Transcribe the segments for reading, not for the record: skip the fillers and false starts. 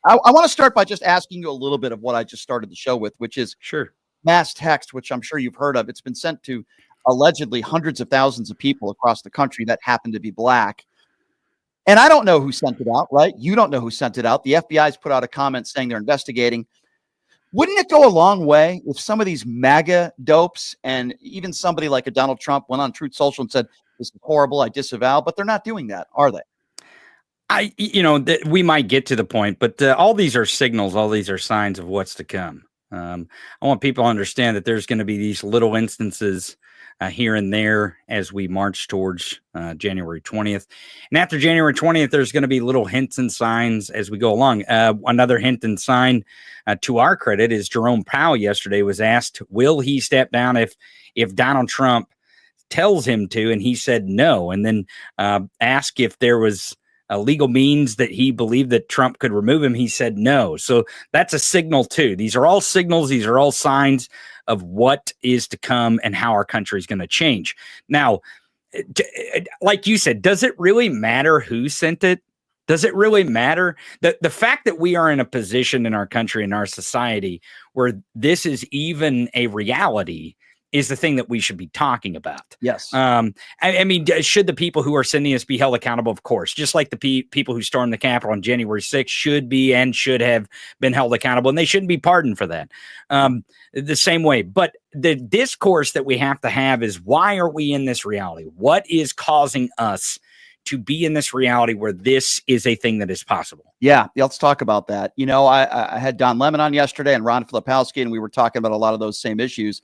I want to start by just asking you a little bit of what I just started the show with, which is Sure. mass text, which I'm sure you've heard of. It's been sent to allegedly hundreds of thousands of people across the country that happen to be black. And I don't know who sent it out, right? You don't know who sent it out. The FBI's put out a comment saying they're investigating. Wouldn't it go a long way if some of these MAGA dopes and even somebody like a Donald Trump went on Truth Social and said, this is horrible, I disavow, but they're not doing that, are they? We might get to the point, but all these are signals. All these are signs of what's to come. I want people to understand that there's going to be these little instances here and there as we march towards January 20th. And after January 20th, there's going to be little hints and signs as we go along. Another hint and sign to our credit is Jerome Powell yesterday was asked, will he step down if Donald Trump tells him to? And he said no. And then asked if there was legal means that he believed that Trump could remove him. He said no. So that's a signal too. These are all signals. These are all signs of what is to come and how our country is going to change. Now, like you said, does it really matter who sent it? Does it really matter? The fact that we are in a position in our country, in our society, where this is even a reality is the thing that we should be talking about. Yes. I mean, should the people who are sending us be held accountable? Of course, just like the people who stormed the Capitol on January 6th should be and should have been held accountable, and they shouldn't be pardoned for that. The same way. But the discourse that we have to have is, why are we in this reality? What is causing us to be in this reality where this is a thing that is possible? Yeah, let's talk about that. You know, I had Don Lemon on yesterday and Ron Filipowski, and we were talking about a lot of those same issues.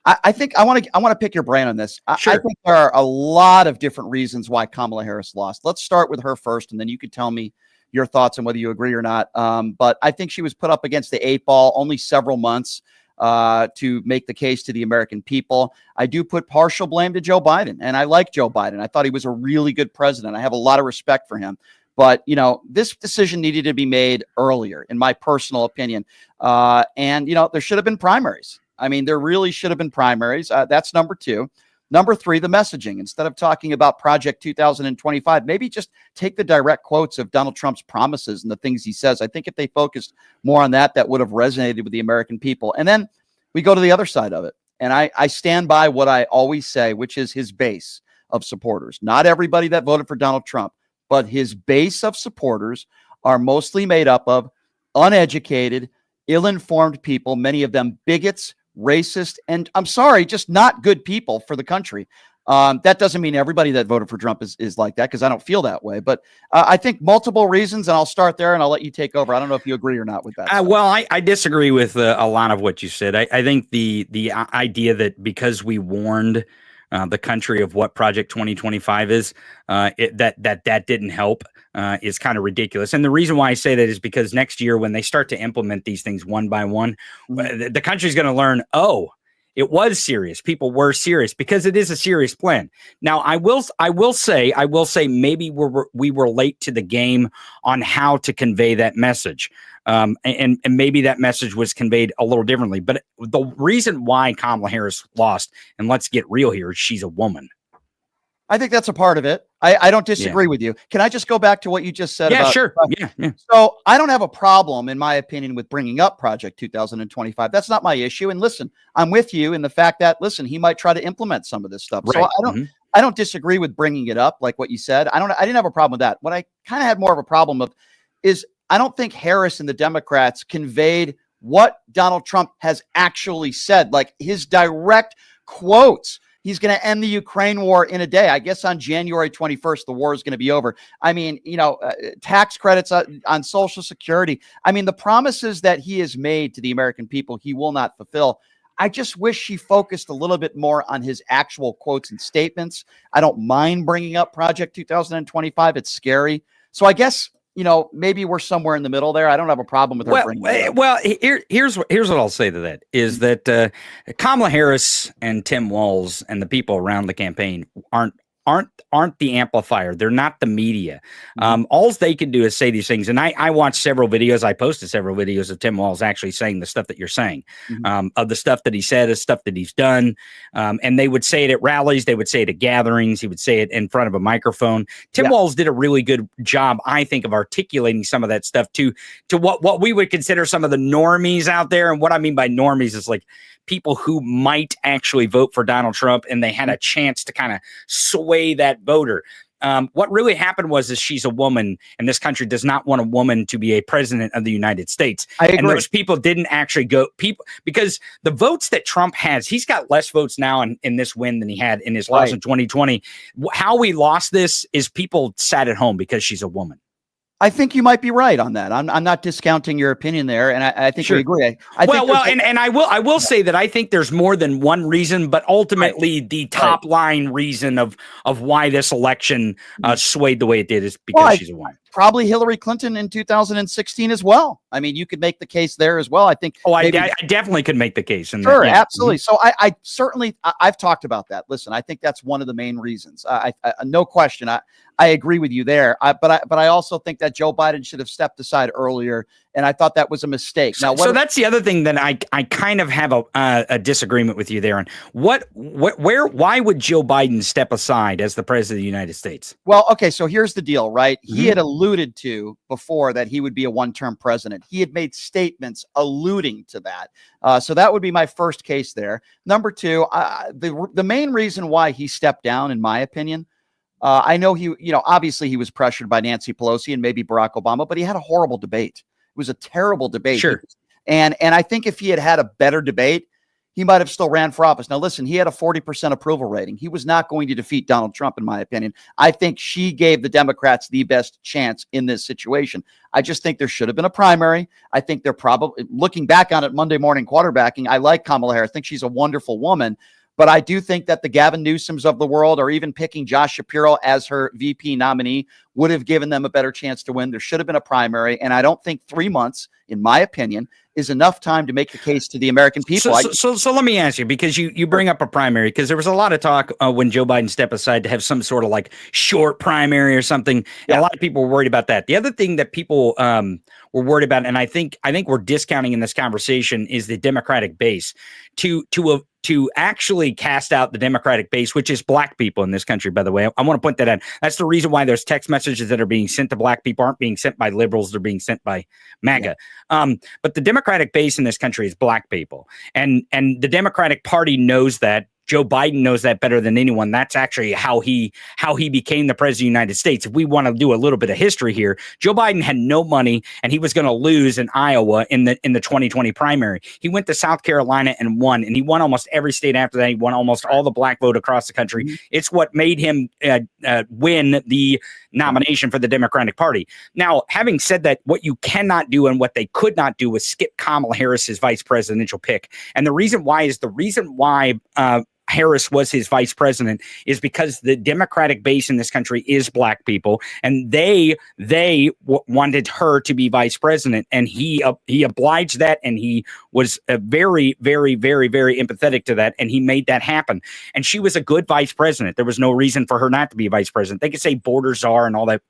I think I want to pick your brain on this. Sure. I think there are a lot of different reasons why Kamala Harris lost. Let's start with her first, and then you could tell me your thoughts on whether you agree or not. But I think she was put up against the 8 ball only several months to make the case to the American people. I do put partial blame to Joe Biden, and I like Joe Biden. I thought he was a really good president. I have a lot of respect for him. But, you know, this decision needed to be made earlier, in my personal opinion. And, you know, there should have been primaries. I mean, there really should have been primaries. That's number 2. Number 3, the messaging. Instead of talking about Project 2025, maybe just take the direct quotes of Donald Trump's promises and the things he says. I think if they focused more on that, that would have resonated with the American people. And then we go to the other side of it. And I stand by what I always say, which is his base of supporters. Not everybody that voted for Donald Trump, but his base of supporters are mostly made up of uneducated, ill-informed people, many of them bigots, racist, and I'm sorry, just not good people for the country. That doesn't mean everybody that voted for Trump is like that, because I don't feel that way. But I think multiple reasons, and I'll start there and I'll let you take over. I don't know if you agree or not with that. Well, I disagree with a lot of what you said. I think the idea that because we warned the country of what Project 2025 is, that didn't help is kind of ridiculous. And the reason why I say that is because next year, when they start to implement these things one by one, the country's going to learn, oh, it was serious. People were serious, because it is a serious plan. Now, I will say maybe we were late to the game on how to convey that message. And maybe that message was conveyed a little differently. But the reason why Kamala Harris lost, and let's get real here, she's a woman. I think that's a part of it. I don't disagree with you. Can I just go back to what you just said? Yeah, about, sure. Yeah. So I don't have a problem, in my opinion, with bringing up Project 2025. That's not my issue. And listen, I'm with you in the fact that, listen, he might try to implement some of this stuff. Right. So I don't disagree with bringing it up, like what you said. I didn't have a problem with that. What I kind of had more of a problem with is, I don't think Harris and the Democrats conveyed what Donald Trump has actually said, like his direct quotes. He's going to end the Ukraine war in a day. I guess on January 21st, the war is going to be over. I mean, you know, tax credits on Social Security. I mean, the promises that he has made to the American people, he will not fulfill. I just wish he focused a little bit more on his actual quotes and statements. I don't mind bringing up Project 2025. It's scary. So I guess, you know, maybe we're somewhere in the middle there. I don't have a problem with her bringing it up. Well, here's what I'll say to that is that Kamala Harris and Tim Walz and the people around the campaign aren't aren't the amplifier. They're not the media. All they can do is say these things. And I watched several videos. I posted several videos of Tim Walz actually saying the stuff that you're saying, of the stuff that he said, the stuff that he's done. And they would say it at rallies. They would say it at gatherings. He would say it in front of a microphone. Tim Walz did a really good job, I think, of articulating some of that stuff to what we would consider some of the normies out there. And what I mean by normies is like people who might actually vote for Donald Trump, and they had a chance to kind of sway that voter. What really happened was she's a woman, and this country does not want a woman to be a president of the United States. I agree. And those people didn't actually go because the votes that Trump has, he's got less votes now in this win than he had in his loss in 2020. How we lost this is people sat at home because she's a woman. I think you might be right on that. I'm not discounting your opinion there, and I think we agree. I will say that I think there's more than one reason, but ultimately the top line reason of why this election swayed the way it did is because she's a woman. Probably Hillary Clinton in 2016 as well. I mean, you could make the case there as well. I think. Oh, I definitely could make the case. Sure, absolutely. So I certainly I've talked about that. Listen, I think that's one of the main reasons. I no question. I agree with you there. But I also think that Joe Biden should have stepped aside earlier, and I thought that was a mistake. Now, so that's the other thing that I kind of have a disagreement with you there. And why would Joe Biden step aside as the president of the United States? Well, okay, so here's the deal, right? He had alluded to before that he would be a one-term president. He had made statements alluding to that. So that would be my first case there. Number two, the main reason why he stepped down, in my opinion, I know obviously he was pressured by Nancy Pelosi and maybe Barack Obama, but he had a horrible debate. It was a terrible debate. Sure. And I think if he had a better debate, he might have still ran for office. Now, listen, he had a 40% approval rating. He was not going to defeat Donald Trump, in my opinion. I think she gave the Democrats the best chance in this situation. I just think there should have been a primary. I think they're probably, looking back on it, Monday morning quarterbacking, I like Kamala Harris. I think she's a wonderful woman. But I do think that the Gavin Newsoms of the world, or even picking Josh Shapiro as her VP nominee, would have given them a better chance to win. There should have been a primary. And I don't think 3 months, in my opinion, is enough time to make the case to the American people. So let me ask you, because you bring up a primary, because there was a lot of talk when Joe Biden stepped aside to have some sort of like short primary or something. Yeah. And a lot of people were worried about that. The other thing that people were worried about, and I think we're discounting in this conversation, is the Democratic base. To actually cast out the Democratic base, which is black people in this country, by the way. I want to point that out. That's the reason why those text messages that are being sent to black people aren't being sent by liberals. They're being sent by MAGA. Yeah. But the Democratic base in this country is black people. And the Democratic Party knows that. Joe Biden knows that better than anyone. That's actually how he became the president of the United States. If we want to do a little bit of history here, Joe Biden had no money, and he was going to lose in Iowa in the 2020 primary. He went to South Carolina and won, and he won almost every state after that. He won almost all the black vote across the country. Mm-hmm. It's what made him win the nomination for the Democratic Party. Now, having said that, what you cannot do and what they could not do was skip Kamala Harris's vice presidential pick. And the reason why Harris was his vice president is because the Democratic base in this country is black people, and they wanted her to be vice president, and he obliged that, and he was very, very, very, very empathetic to that, and he made that happen. And she was a good vice president. There was no reason for her not to be a vice president. They could say border czar and all that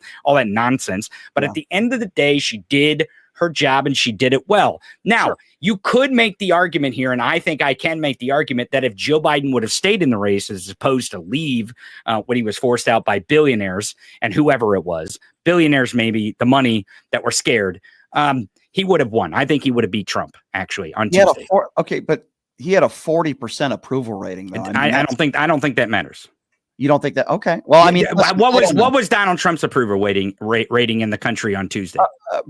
nonsense, but at the end of the day, she did her job, and she did it well. Now, you could make the argument here, and I think I can make the argument, that if Joe Biden would have stayed in the race as opposed to leave when he was forced out by billionaires and whoever it was, billionaires maybe, the money that were scared, he would have won. I think he would have beat Trump, actually, on Tuesday. But he had a 40% approval rating, though. I don't think that matters. You don't think that? Okay. Well, I mean, what was Donald Trump's approval rating in the country on Tuesday?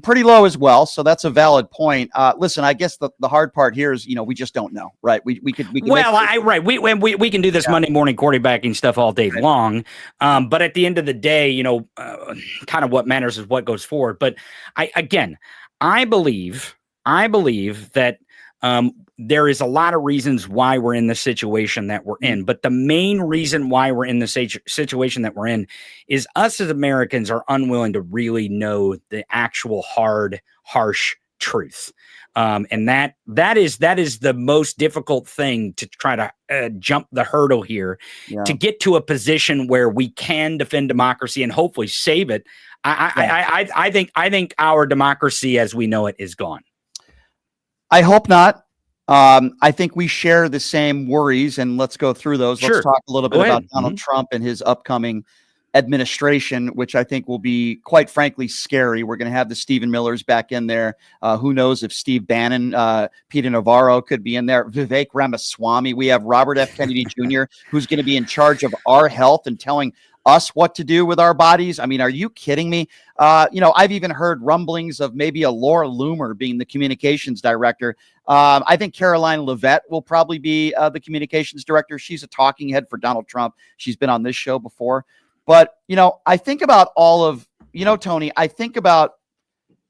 Pretty low as well. So that's a valid point. Listen, I guess the hard part here is, we just don't know, right? We can. We can do this Monday morning quarterbacking stuff all day long. But at the end of the day, kind of what matters is what goes forward. But I believe that there is a lot of reasons why we're in the situation that we're in. But the main reason why we're in the situation that we're in is us as Americans are unwilling to really know the actual hard, harsh truth. And that is the most difficult thing to try to jump the hurdle here to get to a position where we can defend democracy and hopefully save it. I think our democracy as we know it is gone. I hope not. I think we share the same worries, and let's go through those. Sure. Let's talk a little bit about Donald Trump and his upcoming administration, which I think will be, quite frankly, scary. We're going to have the Stephen Millers back in there. Who knows if Steve Bannon, Peter Navarro could be in there, Vivek Ramaswamy. We have Robert F. Kennedy Jr., who's going to be in charge of our health and telling us what to do with our bodies. I mean, are you kidding me? I've even heard rumblings of maybe a Laura Loomer being the communications director. I think Caroline Leavitt will probably be the communications director. She's a talking head for Donald Trump. She's been on this show before. But, I think about all of, Tony, I think about,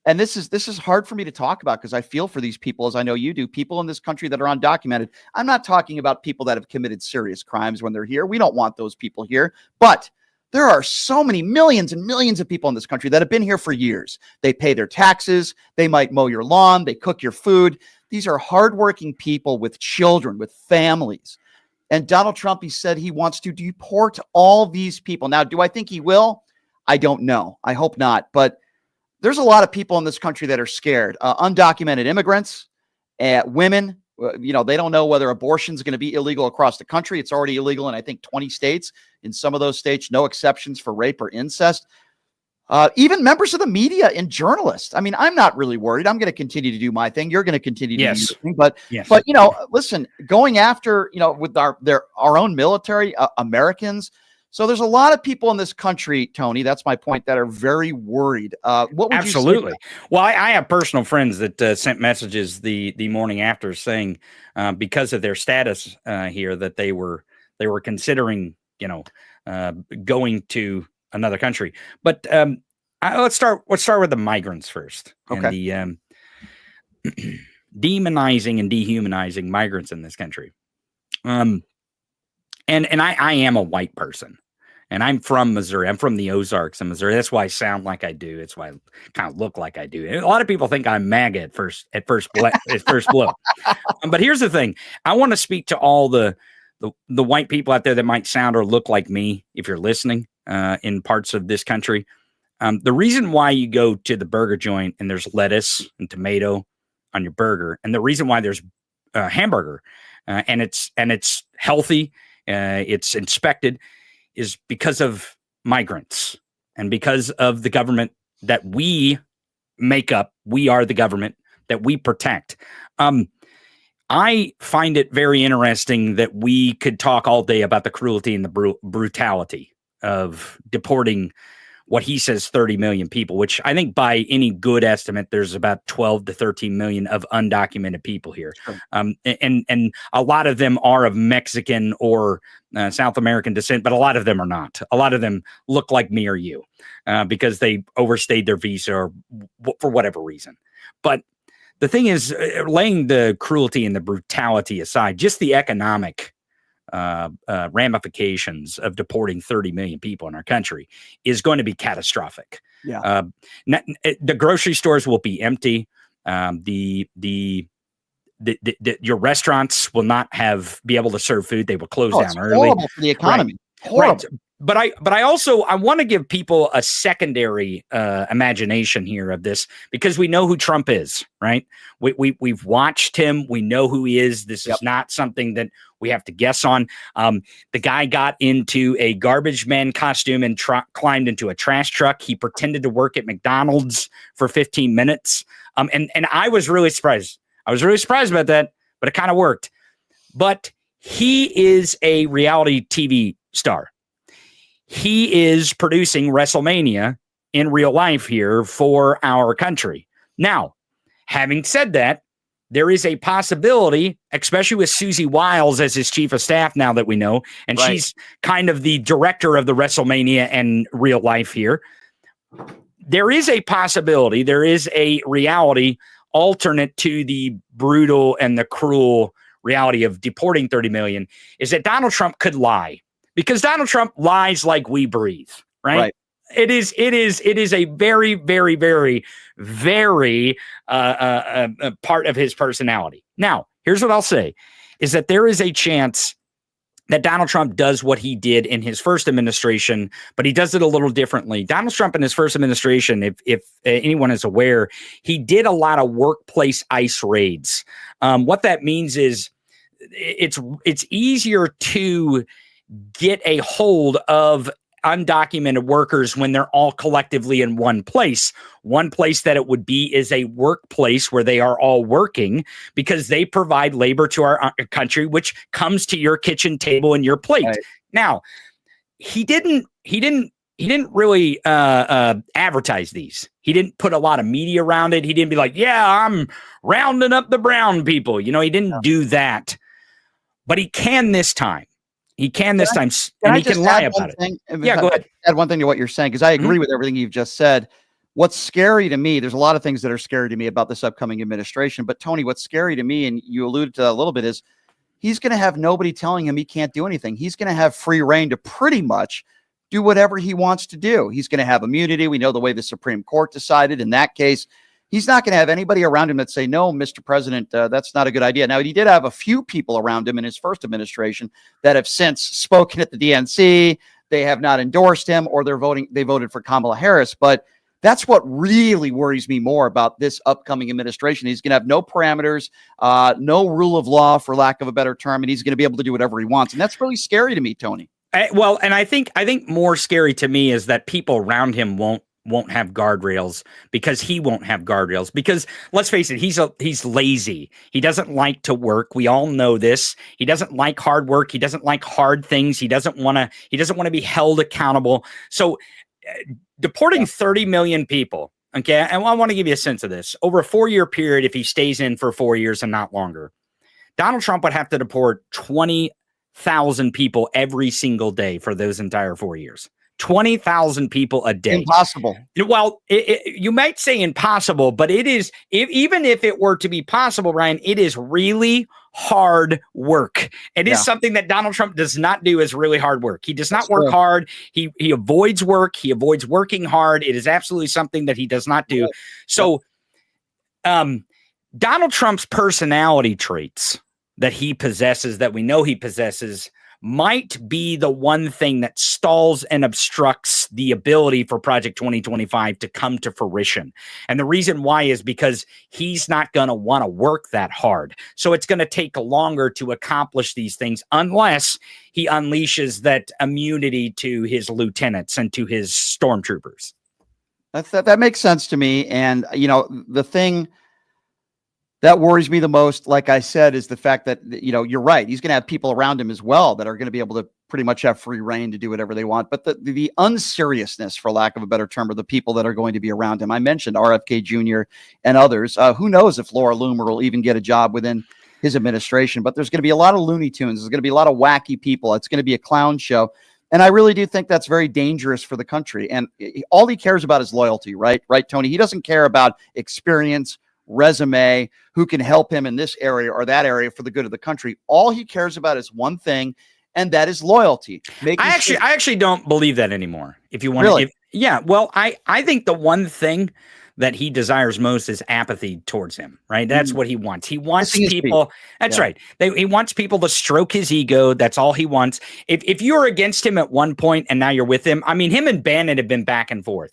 and this is hard for me to talk about because I feel for these people, as I know you do, people in this country that are undocumented. I'm not talking about people that have committed serious crimes when they're here. We don't want those people here. But there are so many millions and millions of people in this country that have been here for years. They pay their taxes. They might mow your lawn. They cook your food. These are hardworking people with children, with families. And Donald Trump, he said he wants to deport all these people. Now, do I think he will? I don't know. I hope not. But there's a lot of people in this country that are scared. Undocumented immigrants, women. They don't know whether abortion is going to be illegal across the country. It's already illegal in, I think, 20 states. In some of those states, no exceptions for rape or incest. Even members of the media and journalists. I mean, I'm not really worried. I'm going to continue to do my thing. You're going to continue to do your thing. But listen, going after, with our own military, Americans. So there's a lot of people in this country, Tony, that's my point, that are very worried. What would Absolutely. you say? Well, I have personal friends that sent messages the morning after saying because of their status here that they were considering, going to another country. But let's start with the migrants first. Okay. And the demonizing and dehumanizing migrants in this country. And I am a white person, and I'm from Missouri. I'm from the Ozarks in Missouri. That's why I sound like I do. It's why I kind of look like I do. And a lot of people think I'm MAGA at first blow. But here's the thing. I want to speak to all the white people out there that might sound or look like me, if you're listening, in parts of this country. The reason why you go to the burger joint and there's lettuce and tomato on your burger, and the reason why there's a hamburger and it's healthy, it's inspected, is because of migrants and because of the government that we make up. We are the government that we protect. I find it very interesting that we could talk all day about the cruelty and the brutality of deporting what he says 30 million people, which I think by any good estimate, there's about 12 to 13 million of undocumented people here. Sure. And a lot of them are of Mexican or South American descent, but a lot of them are not. A lot of them look like me or you because they overstayed their visa or for whatever reason. But the thing is, laying the cruelty and the brutality aside, just the economic ramifications of deporting 30 million people in our country is going to be catastrophic. Yeah. The grocery stores will be empty. Your restaurants will not be able to serve food. They will close down early. Horrible for the economy. Right. Horrible. Right. But I want to give people a secondary imagination here of this, because we know who Trump is, right? We've watched him. We know who he is. This is not something that we have to guess on. The guy got into a garbage man costume and climbed into a trash truck. He pretended to work at McDonald's for 15 minutes. And I was really surprised. I was really surprised about that, but it kind of worked. But he is a reality TV star. He is producing WrestleMania in real life here for our country. Now, having said that, there is a possibility, especially with Susie Wiles as his chief of staff now that we know, and she's kind of the director of the WrestleMania and real life here. There is a possibility, there is a reality alternate to the brutal and the cruel reality of deporting 30 million, is that Donald Trump could lie. Because Donald Trump lies like we breathe, right? It is a very, very, very, very part of his personality. Now, here's what I'll say is that there is a chance that Donald Trump does what he did in his first administration, but he does it a little differently. Donald Trump in his first administration, if anyone is aware, he did a lot of workplace ICE raids. What that means is it's easier to get a hold of undocumented workers when they're all collectively in one place. One place that it would be is a workplace where they are all working because they provide labor to our country, which comes to your kitchen table and your plate. Right. Now, he didn't really advertise these. He didn't put a lot of media around it. He didn't be like, yeah, I'm rounding up the brown people. He didn't do that, but he can this time. He can this time, and he can lie about it. Yeah, go ahead. Add one thing to what you're saying, because I agree with everything you've just said. What's scary to me, there's a lot of things that are scary to me about this upcoming administration. But Tony, what's scary to me, and you alluded to that a little bit, is he's going to have nobody telling him he can't do anything. He's going to have free reign to pretty much do whatever he wants to do. He's going to have immunity. We know the way the Supreme Court decided in that case. He's not going to have anybody around him that say, no, Mr. President, that's not a good idea. Now, he did have a few people around him in his first administration that have since spoken at the DNC. They have not endorsed him, or they voted for Kamala Harris. But that's what really worries me more about this upcoming administration. He's going to have no parameters, no rule of law, for lack of a better term, and he's going to be able to do whatever he wants. And that's really scary to me, Tony. Well, and I think more scary to me is that people around him won't have guardrails, because he won't have guardrails, because let's face it, he's lazy. He doesn't like to work. We all know this. He doesn't like hard work. He doesn't like hard things. He doesn't want to be held accountable. So deporting 30 million people. Okay. And I want to give you a sense of this over a 4-year period. If he stays in for 4 years and not longer, Donald Trump would have to deport 20,000 people every single day for those entire 4 years. 20,000 people a day. Impossible. Well, you might say impossible, but it is, even if it were to be possible, Ryan, it is really hard work. It is something that Donald Trump does not do, is really hard work. He does not work hard. He avoids work. He avoids working hard. It is absolutely something that he does not do. So Donald Trump's personality traits that he possesses, that we know he possesses, might be the one thing that stalls and obstructs the ability for Project 2025 to come to fruition. And the reason why is because he's not going to want to work that hard. So it's going to take longer to accomplish these things unless he unleashes that immunity to his lieutenants and to his stormtroopers. That makes sense to me. And, the thing that worries me the most, like I said, is the fact that, you're right. He's going to have people around him as well that are going to be able to pretty much have free reign to do whatever they want. But the unseriousness, for lack of a better term, of the people that are going to be around him. I mentioned RFK Jr. and others. Who knows if Laura Loomer will even get a job within his administration. But there's going to be a lot of Looney Tunes. There's going to be a lot of wacky people. It's going to be a clown show. And I really do think that's very dangerous for the country. And all he cares about is loyalty, right? Right, Tony? He doesn't care about experience, resume, who can help him in this area or that area for the good of the country. All he cares about is one thing, and that is loyalty. I actually don't believe that anymore. If you want really? Well, I think the one thing that he desires most is apathy towards him, right? That's what he wants. He wants people. That's right. He wants people to stroke his ego. That's all he wants. If you're against him at one point and now you're with him, I mean, him and Bannon have been back and forth,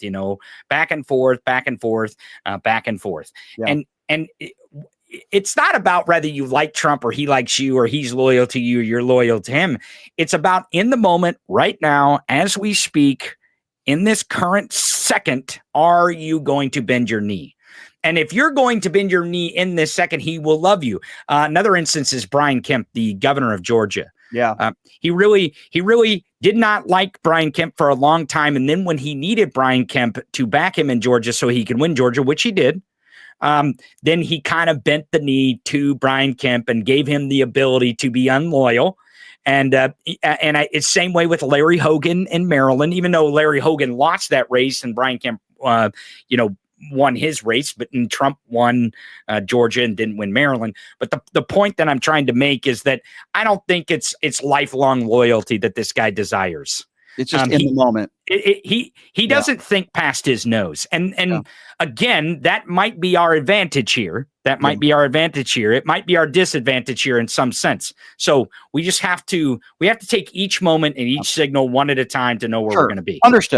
back and forth, back and forth, back and forth. Yeah. And it's not about whether you like Trump or he likes you or he's loyal to you or you're loyal to him. It's about in the moment right now, as we speak, in this current second, are you going to bend your knee? And if you're going to bend your knee in this second, he will love you. Another instance is Brian Kemp, the governor of Georgia. Yeah. He really did not like Brian Kemp for a long time. And then when he needed Brian Kemp to back him in Georgia so he can win Georgia, which he did, then he kind of bent the knee to Brian Kemp and gave him the ability to be unloyal. And it's same way with Larry Hogan in Maryland, even though Larry Hogan lost that race and Brian Kemp, won his race, but Trump won Georgia and didn't win Maryland. But the point that I'm trying to make is that I don't think it's lifelong loyalty that this guy desires. It's just in the moment. He doesn't think past his nose. And again, that might be our advantage here. That might be our advantage here. It might be our disadvantage here in some sense. So we just have to take each moment and each signal one at a time to know where we're going to be. Understood.